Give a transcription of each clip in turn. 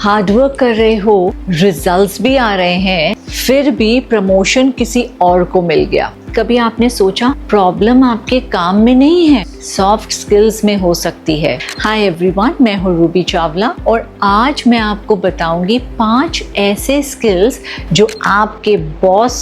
Hard work कर रहे हो, रिजल्ट्स भी आ रहे हैं, फिर भी प्रमोशन किसी और को मिल गया। कभी आपने सोचा प्रॉब्लम आपके काम में नहीं है, सॉफ्ट स्किल्स में हो सकती है। हाय एवरीवन, मैं हूँ रूबी चावला और आज मैं आपको बताऊंगी 5 ऐसे स्किल्स जो आपके बॉस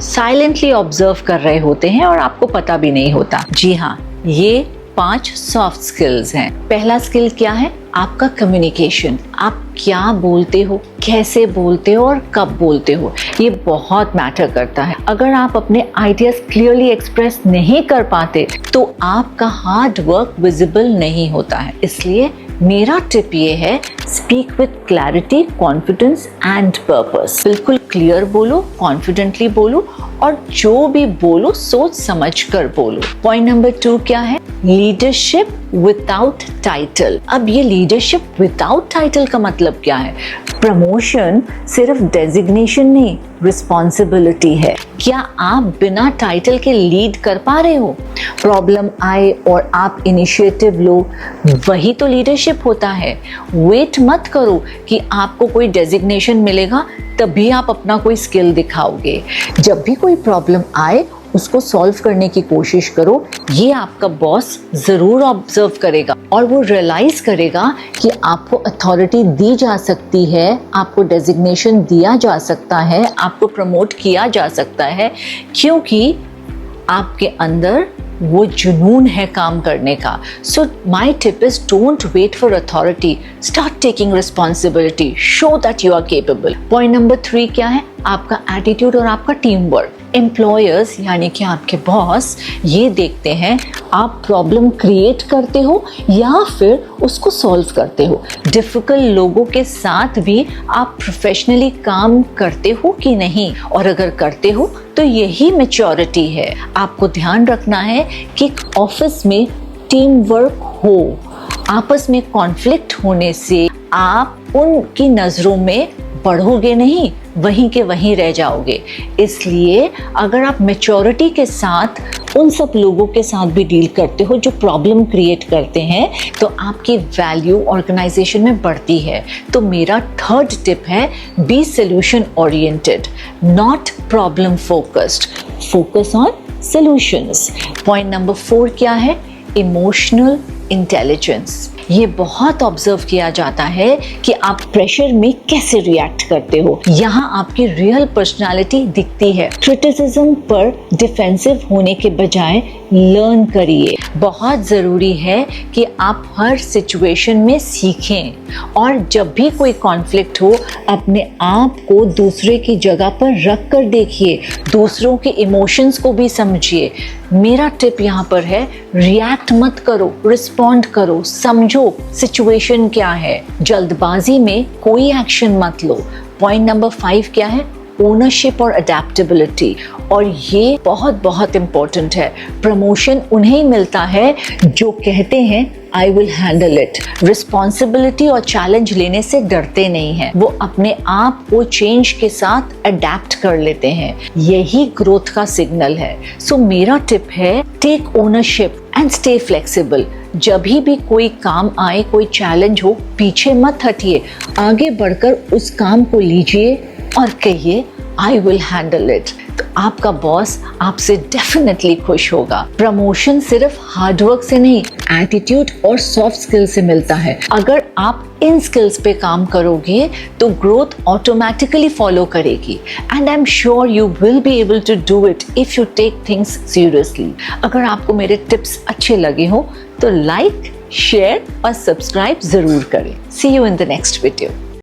साइलेंटली ऑब्जर्व कर रहे होते हैं और आपको पता भी नहीं होता। जी हाँ, ये 5 सॉफ्ट स्किल्स हैं। पहला स्किल क्या है? आपका कम्युनिकेशन। आप क्या बोलते हो, कैसे बोलते हो और कब बोलते हो, ये बहुत मैटर करता है। अगर आप अपने आइडियाज क्लियरली एक्सप्रेस नहीं कर पाते तो आपका हार्ड वर्क विजिबल नहीं होता है। इसलिए मेरा टिप ये है, speak with clarity, confidence and purpose. बिल्कुल क्लियर बोलो, कॉन्फिडेंटली बोलो और जो भी बोलो सोच समझ कर बोलो। पॉइंट नंबर 2 क्या है? Leadership without title. अब ये लीडरशिप विदाउट टाइटल का मतलब क्या है? प्रमोशन सिर्फ डेजिग्नेशन नहीं, रिस्पॉन्सिबिलिटी है। क्या आप बिना टाइटल के लीड कर पा रहे हो? प्रॉब्लम आए और आप इनिशिएटिव लो, वही तो लीडरशिप होता है। वेट मत करो कि आपको कोई डेजिग्नेशन मिलेगा तभी आप अपना कोई स्किल दिखाओगे। जब भी कोई प्रॉब्लम आए उसको सॉल्व करने की कोशिश करो। ये आपका बॉस ज़रूर ऑब्जर्व करेगा और वो रियलाइज़ करेगा कि आपको अथॉरिटी दी जा सकती है, आपको डेजिग्नेशन दिया जा सकता है, आपको प्रमोट किया जा सकता है, क्योंकि आपके अंदर वो जुनून है काम करने का। So my tip is don't wait for authority, start taking responsibility, show that you are capable. Point number 3 क्या है? आपका एटीट्यूड और आपका टीम वर्क। एम्प्लॉयर्स यानी कि आपके बॉस ये देखते हैं आप प्रॉब्लम क्रिएट करते हो या फिर उसको सॉल्व करते हो। डिफिकल्ट लोगों के साथ भी आप प्रोफेशनली काम करते हो कि नहीं, और अगर करते हो तो यही मैच्योरिटी है। आपको ध्यान रखना है कि ऑफिस में टीम वर्क हो। आपस में कॉन्फ्लिक्ट होने से आप उनकी नज़रों में बढ़ोगे नहीं, वहीं के वहीं रह जाओगे। इसलिए अगर आप मैच्योरिटी के साथ उन सब लोगों के साथ भी डील करते हो जो प्रॉब्लम क्रिएट करते हैं तो आपकी वैल्यू ऑर्गेनाइजेशन में बढ़ती है। तो मेरा 3rd टिप है, be solution oriented, not problem focused. Focus on solutions. Point number 4 क्या है? Emotional intelligence. ये बहुत ऑब्जर्व किया जाता है कि आप प्रेशर में कैसे रिएक्ट करते हो। यहाँ आपकी रियल पर्सनालिटी दिखती है। क्रिटिसिज्म पर डिफेंसिव होने के बजाय लर्न करिए। बहुत ज़रूरी है कि आप हर सिचुएशन में सीखें और जब भी कोई कॉन्फ्लिक्ट हो अपने आप को दूसरे की जगह पर रख कर देखिए, दूसरों के इमोशंस को भी समझिए। मेरा टिप यहाँ पर है, रिएक्ट मत करो, रिस्पॉन्ड करो, समझो सिचुएशन क्या है। जल्दबाजी में कोई एक्शन मत लो। पॉइंट नंबर 5 क्या है? ओनरशिप और अडेप्टेबिलिटी। और ये बहुत बहुत इम्पोर्टेंट है। प्रमोशन उन्हें मिलता है जो कहते हैं I will handle it. Responsibility और चैलेंज लेने से डरते नहीं हैं, वो अपने आप को चेंज के साथ अडेप्ट कर लेते हैं। यही ग्रोथ का सिग्नल है। सो मेरा टिप है, take ownership and stay flexible. जब भी कोई काम आए, कोई चैलेंज हो, पीछे मत हटिए, आगे बढ़कर उस काम को लीजिए और कहिए आई विल हैंडल इट। तो आपका बॉस आपसे डेफिनेटली खुश होगा। प्रमोशन सिर्फ हार्डवर्क से नहीं, एटीट्यूड और सॉफ्ट स्किल से मिलता है। अगर आप इन स्किल्स पे काम करोगे तो ग्रोथ ऑटोमेटिकली फॉलो करेगी and I am sure you will be able to do it if you take things seriously. अगर आपको मेरे टिप्स अच्छे लगे हो तो लाइक, शेयर और सब्सक्राइब जरूर करें। See you in the next video.